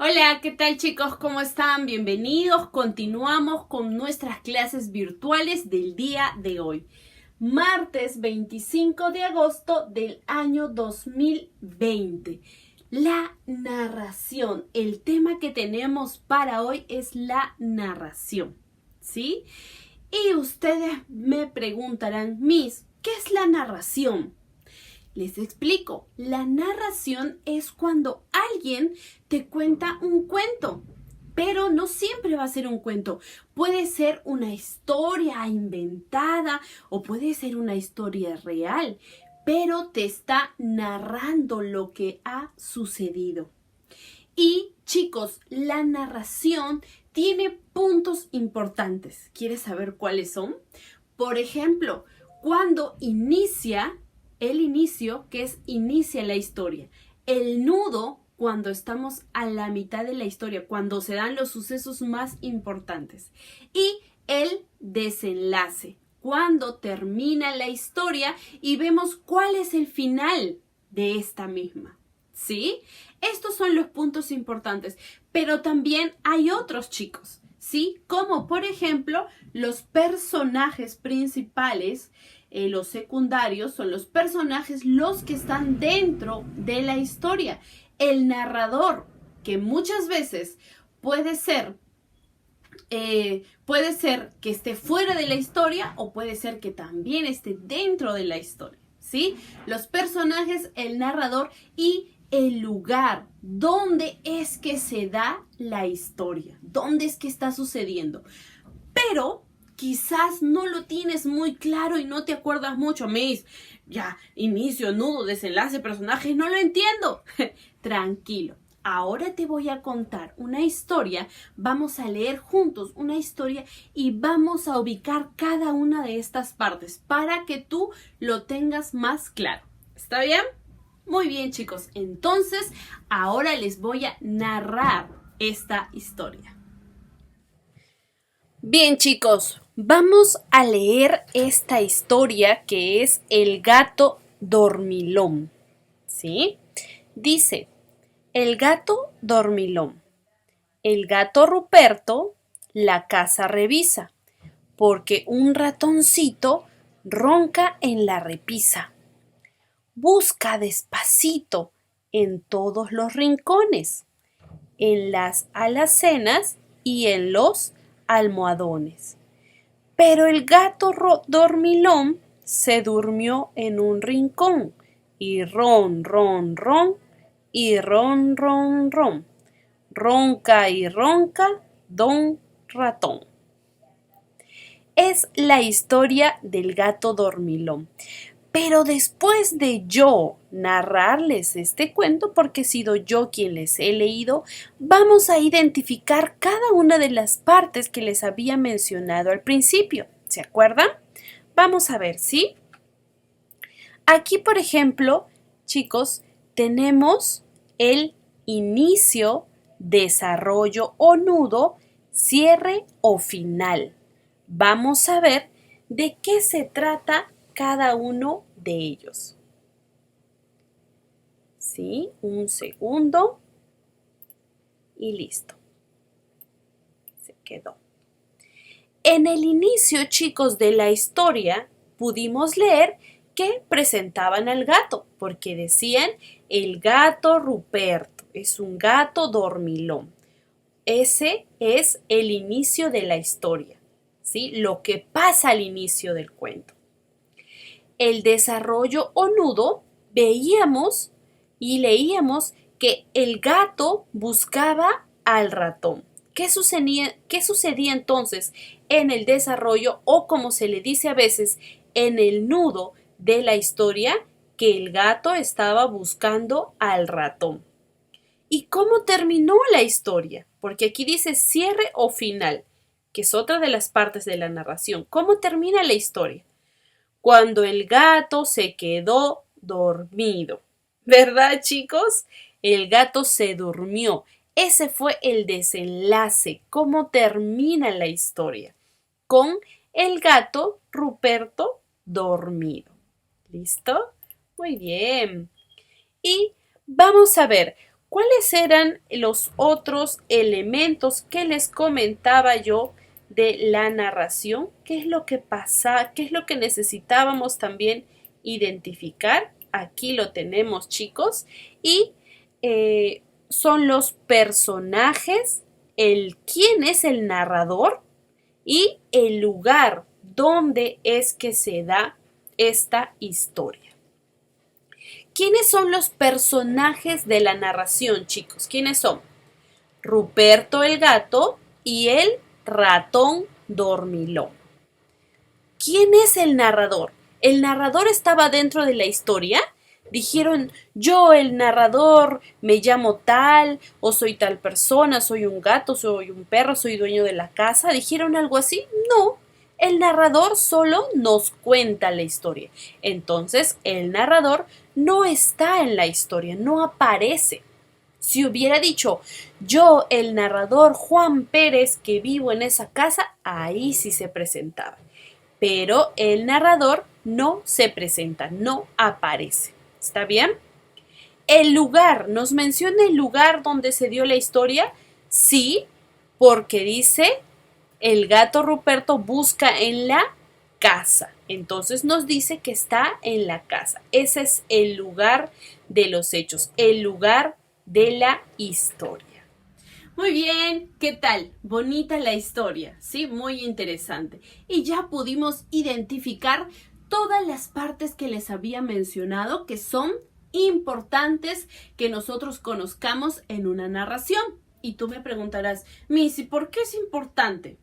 Hola, ¿qué tal chicos? ¿Cómo están? Bienvenidos. Continuamos con nuestras clases virtuales del día de hoy. Martes 25 de agosto del año 2020. La narración. El tema que tenemos para hoy es la narración. ¿Sí? Y ustedes me preguntarán, Miss, ¿qué es la narración? Les explico, la narración es cuando alguien te cuenta un cuento, pero no siempre va a ser un cuento. Puede ser una historia inventada o puede ser una historia real, pero te está narrando lo que ha sucedido. Y chicos, la narración tiene puntos importantes. ¿Quieres saber cuáles son? Por ejemplo, cuando inicia el inicio, que es inicia la historia. El nudo, cuando estamos a la mitad de la historia, cuando se dan los sucesos más importantes. Y el desenlace, cuando termina la historia y vemos cuál es el final de esta misma. ¿Sí? Estos son los puntos importantes, pero también hay otros, chicos, ¿sí? Como por ejemplo los personajes principales, los secundarios son los personajes los que están dentro de la historia. El narrador, que muchas veces puede ser que esté fuera de la historia o puede ser que también esté dentro de la historia, ¿sí? Los personajes, el narrador y el lugar, dónde es que se da la historia, dónde es que está sucediendo. Pero quizás no lo tienes muy claro y no te acuerdas mucho, Miss. Ya, inicio, nudo, desenlace, personajes, no lo entiendo. Tranquilo. Ahora te voy a contar una historia, vamos a leer juntos una historia y vamos a ubicar cada una de estas partes para que tú lo tengas más claro. ¿Está bien? Muy bien, chicos. Entonces, ahora les voy a narrar esta historia. Bien, chicos, vamos a leer esta historia que es El gato dormilón. ¿Sí? Dice, el gato dormilón. El gato Ruperto la casa revisa, porque un ratoncito ronca en la repisa. Busca despacito en todos los rincones, en las alacenas y en los almohadones. Pero el gato dormilón se durmió en un rincón y ron, ron, ron, y ron, ron, ron. Ronca y ronca, don ratón. Es la historia del gato dormilón. Pero después de yo narrarles este cuento, porque he sido yo quien les he leído, vamos a identificar cada una de las partes que les había mencionado al principio. ¿Se acuerdan? Vamos a ver, ¿sí? Aquí, por ejemplo, chicos, tenemos el inicio, desarrollo o nudo, cierre o final. Vamos a ver de qué se trata cada uno de ellos. ¿Sí? Un segundo y listo. Se quedó. En el inicio, chicos, de la historia, pudimos leer que presentaban al gato, porque decían el gato Ruperto, es un gato dormilón. Ese es el inicio de la historia, ¿sí? Lo que pasa al inicio del cuento. El desarrollo o nudo, veíamos y leíamos que el gato buscaba al ratón. Qué sucedía entonces en el desarrollo o como se le dice a veces en el nudo de la historia? Que el gato estaba buscando al ratón. ¿Y cómo terminó la historia? Porque aquí dice cierre o final, que es otra de las partes de la narración. ¿Cómo termina la historia? Cuando el gato se quedó dormido. ¿Verdad, chicos? El gato se durmió. Ese fue el desenlace, cómo termina la historia, con el gato Ruperto dormido. ¿Listo? Muy bien. Y vamos a ver, ¿Cuáles eran los otros elementos que les comentaba yo de la narración? ¿Qué es lo que pasa? ¿Qué es lo que necesitábamos también identificar? Aquí lo tenemos, chicos. Y son los personajes, el quién es el narrador y el lugar donde es que se da esta historia. ¿Quiénes son los personajes de la narración, chicos? ¿Quiénes son? Ruperto el gato y el ratón dormilón. ¿Quién es el narrador? ¿El narrador estaba dentro de la historia? Dijeron, yo el narrador me llamo tal, o soy tal persona, soy un gato, soy un perro, soy dueño de la casa. ¿Dijeron algo así? No. El narrador solo nos cuenta la historia. Entonces, el narrador no está en la historia, no aparece. Si hubiera dicho, yo, el narrador Juan Pérez, que vivo en esa casa, ahí sí se presentaba. Pero el narrador no se presenta, no aparece. ¿Está bien? El lugar, ¿nos menciona el lugar donde se dio la historia? Sí, porque dice, el gato Ruperto busca en la casa. Entonces nos dice que está en la casa. Ese es el lugar de los hechos, el lugar de la historia. Muy bien, ¿qué tal? Bonita la historia, ¿sí? Muy interesante. Y ya pudimos identificar todas las partes que les había mencionado que son importantes que nosotros conozcamos en una narración. Y tú me preguntarás, Missy, ¿por qué es importante?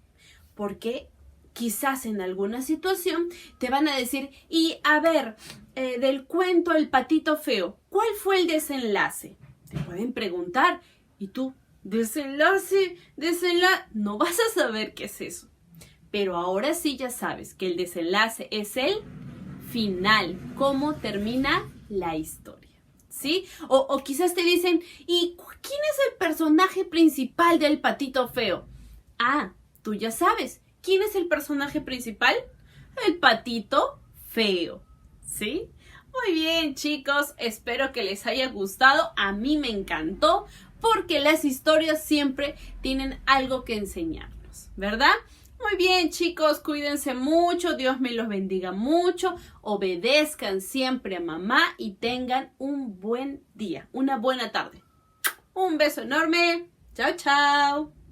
Porque quizás en alguna situación te van a decir, y a ver, del cuento El patito feo, ¿cuál fue el desenlace? Te pueden preguntar, y tú, desenlace, no vas a saber qué es eso. Pero ahora sí ya sabes que el desenlace es el final, cómo termina la historia, ¿sí? O quizás te dicen, ¿y quién es el personaje principal del patito feo? Ah, tú ya sabes, ¿quién es el personaje principal? El patito feo, ¿sí? Muy bien, chicos, espero que les haya gustado. A mí me encantó porque las historias siempre tienen algo que enseñarnos, ¿verdad? Muy bien, chicos, cuídense mucho, Dios me los bendiga mucho, obedezcan siempre a mamá y tengan un buen día, una buena tarde. Un beso enorme. Chao, chao.